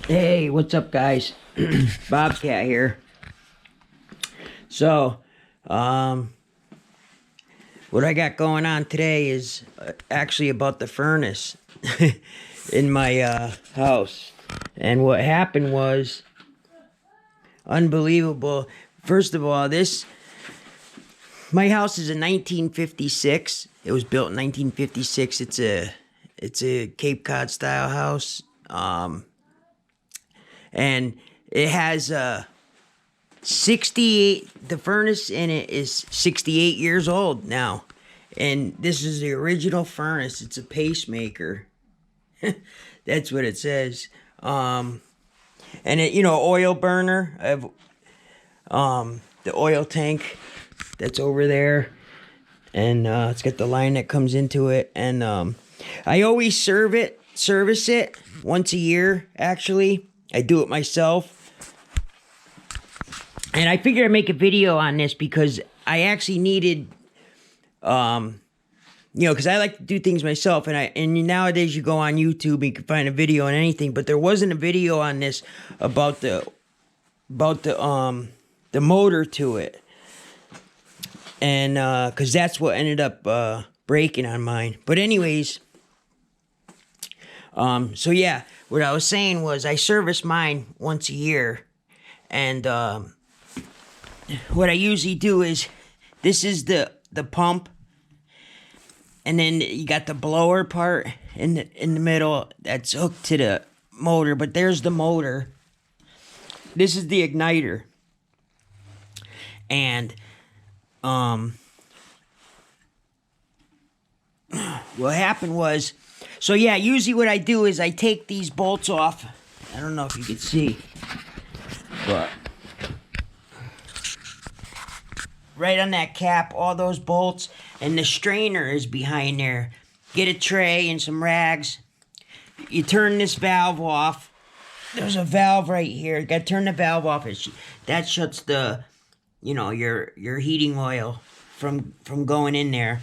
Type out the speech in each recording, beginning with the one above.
Hey, what's up, guys? Bobcat here. So, um, what I got going on today is actually about the furnace in my house. And what happened was unbelievable. First of all, my house is a 1956. It was built in 1956. It's a Cape Cod style house. And it has 68, the furnace in it is 68 years old now. And this is the original furnace. It's a pacemaker. That's what it says. And it, oil burner. I have the oil tank that's over there. And it's got the line that comes into it. And I always service it once a year, actually. I do it myself. And I figured I'd make a video on this because I actually needed, because I like to do things myself. And nowadays you go on YouTube and you can find a video on anything, but there wasn't a video on this about the motor to it, and because that's what ended up breaking on mine. But anyways, so yeah, what I was saying was I service mine once a year, and what I usually do is, this is the pump, and then you got the blower part in the middle that's hooked to the motor. But there's the motor. This is the igniter, and what happened was, so yeah, usually what I do is I take these bolts off. I don't know if you can see, but right on that cap, all those bolts, and the strainer is behind there. Get a tray and some rags. You turn this valve off. There's a valve right here. You gotta turn the valve off. That shuts the, your heating oil from going in there.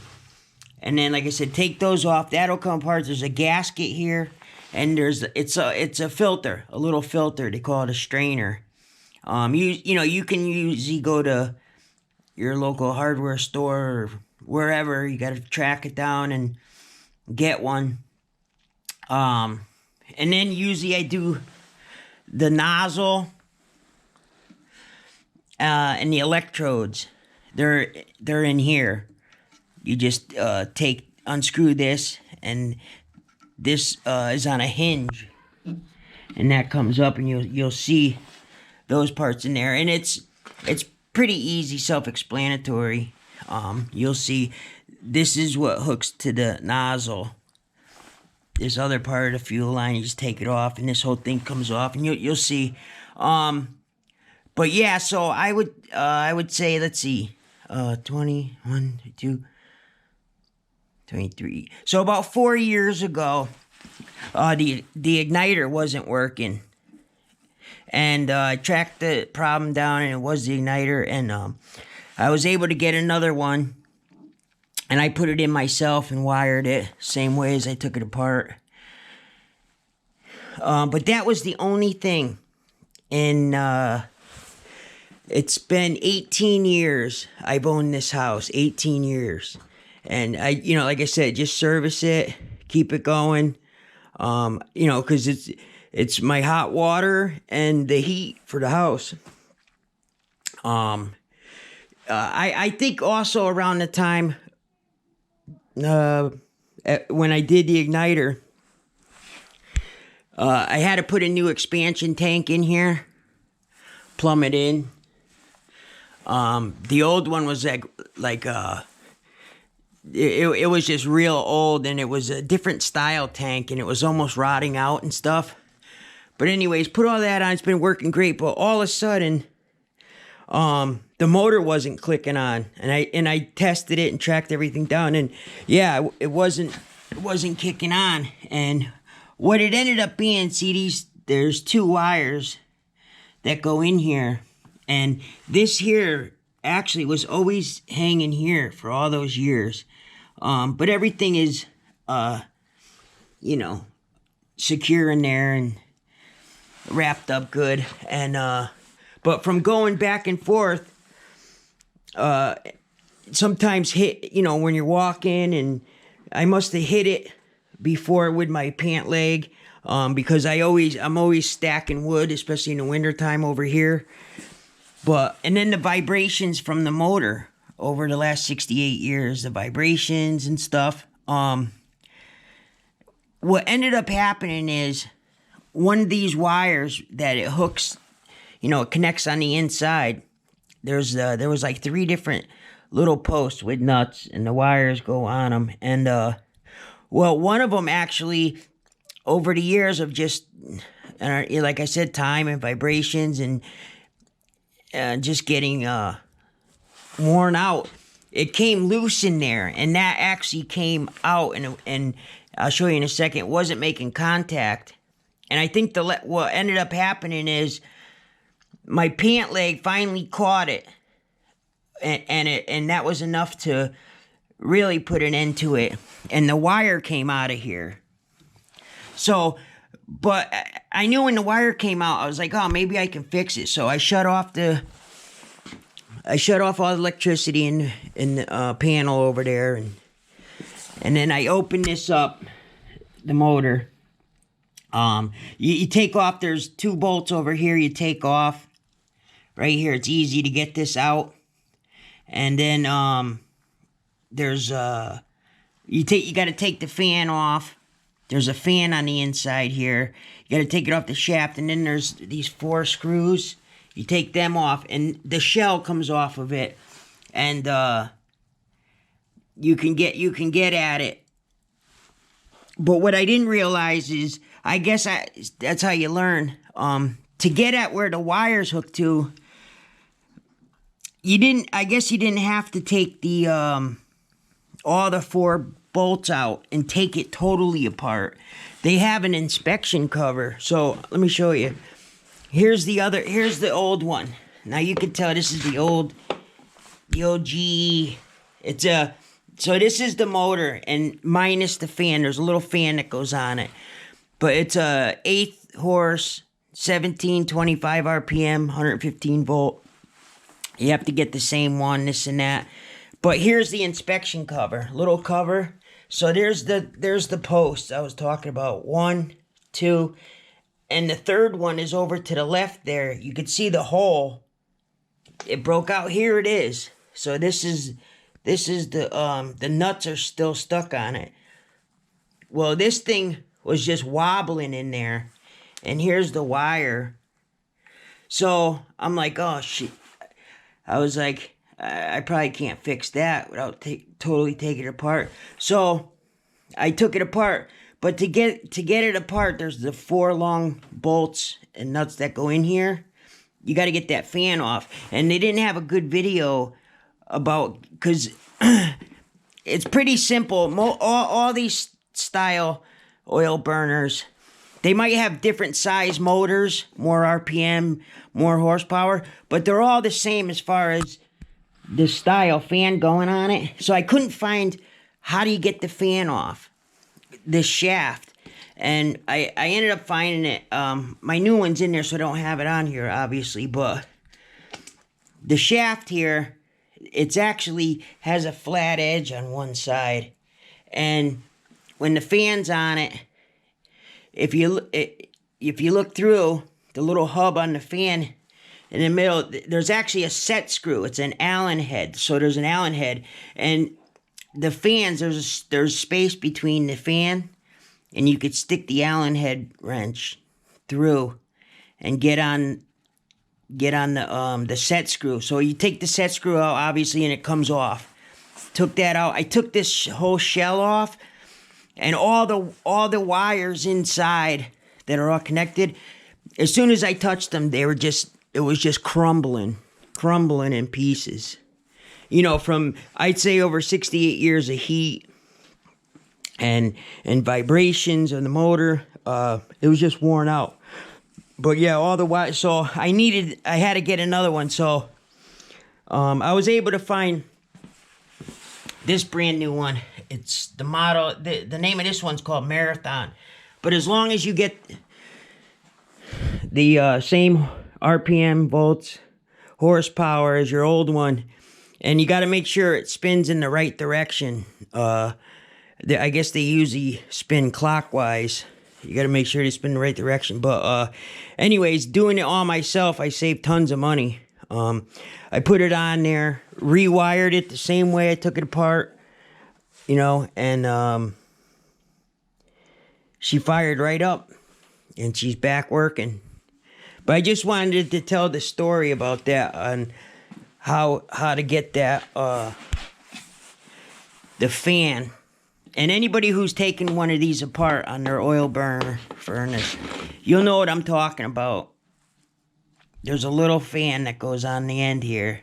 And then, like I said, take those off. That'll come apart. There's a gasket here, and it's a filter, a little filter. They call it a strainer. You can usually go to your local hardware store or wherever. You got to track it down and get one. And then usually I do the nozzle and the electrodes. They're in here. You just unscrew this, and this is on a hinge, and that comes up, and you'll see those parts in there, and it's pretty easy, self-explanatory. You'll see this is what hooks to the nozzle. This other part of the fuel line, you just take it off, and this whole thing comes off, and you'll see. But yeah, so I would say, let's see, 21, 22, 23. So about 4 years ago, the igniter wasn't working. And I tracked the problem down, and it was the igniter. And I was able to get another one. And I put it in myself and wired it, same way as I took it apart. But that was the only thing. And it's been 18 years I've owned this house. 18 years. And I, like I said, just service it, keep it going. Because it's my hot water and the heat for the house. I think also around the time when I did the igniter, I had to put a new expansion tank in here, plumb it in. The old one was it was just real old, and it was a different style tank, and it was almost rotting out and stuff. But anyways, put all that on. It's been working great. But all of a sudden, the motor wasn't clicking on, and I tested it and tracked everything down, and yeah, it wasn't kicking on. And what it ended up being, see, there's two wires that go in here, and this here actually was always hanging here for all those years. But everything is, secure in there, and wrapped up good. And but from going back and forth, sometimes hit, when you're walking, and I must have hit it before with my pant leg, because I'm always stacking wood, especially in the wintertime over here. And then the vibrations from the motor over the last 68 years, the vibrations and stuff. What ended up happening is one of these wires that it hooks, it connects on the inside. There was like 3 different little posts with nuts, and the wires go on them. And one of them actually, over the years of just, like I said, time and vibrations and just getting worn out, it came loose in there, and that actually came out, and I'll show you in a second. It wasn't making contact, and I think what ended up happening is my pant leg finally caught it, and that was enough to really put an end to it, and the wire came out of here. So, but I knew when the wire came out, I was like, oh, maybe I can fix it. So I shut off all the electricity in the panel over there, and then I opened this up, the motor. You take off, there's 2 bolts over here you take off. Right here, it's easy to get this out. And then there's you got to take the fan off. There's a fan on the inside here. You got to take it off the shaft, and then there's these 4 screws. You take them off, and the shell comes off of it, and you can get at it. But what I didn't realize is, I guess that's how you learn. To get at where the wire's hooked to, you didn't have to take the all the 4 bolts out and take it totally apart. They have an inspection cover. So let me show you. Here's the old one. Now you can tell this is the old GE. So this is the motor, and minus the fan. There's a little fan that goes on it. But it's a 8th horse, 1725 RPM, 115 volt. You have to get the same one, this and that. But here's the inspection cover, little cover. So there's the posts I was talking about. 1, 2, and the 3rd one is over to the left there. You can see the hole. It broke out. Here it is. So this is the nuts are still stuck on it. Well, this thing was just wobbling in there, and here's the wire. So I'm like, oh shit. I was like, I probably can't fix that without totally taking it apart. So I took it apart. But to get it apart, there's the 4 long bolts and nuts that go in here. You got to get that fan off. And they didn't have a good video because it's pretty simple. All these style oil burners, they might have different size motors, more RPM, more horsepower, but they're all the same as far as the style fan going on it. So I couldn't find how do you get the fan off this shaft, and I ended up finding it. My new one's in there, so I don't have it on here, obviously, but the shaft here, it's actually has a flat edge on one side, and when the fan's on it, if you look through the little hub on the fan in the middle, there's actually a set screw. It's an Allen head. So there's an Allen head, and the fans, there's space between the fan, and you could stick the Allen head wrench through and get on the set screw. So you take the set screw out, obviously, and it comes off. Took that out. I took this whole shell off, and all the wires inside that are all connected, as soon as I touched them, it was just crumbling in pieces. From, I'd say, over 68 years of heat and vibrations on the motor, it was just worn out. But yeah, all the wires. So I had to get another one. So I was able to find this brand new one. It's the model. The name of this one's called Marathon. But as long as you get the same RPM volts, horsepower as your old one. And you got to make sure it spins in the right direction. I guess they usually spin clockwise. You got to make sure they spin the right direction. But anyways, doing it all myself, I saved tons of money. I put it on there, rewired it the same way I took it apart, you know, and she fired right up, and she's back working. But I just wanted to tell the story about that on how to get that the fan. And anybody who's taken one of these apart on their oil burner furnace, you'll know what I'm talking about. There's a little fan that goes on the end here.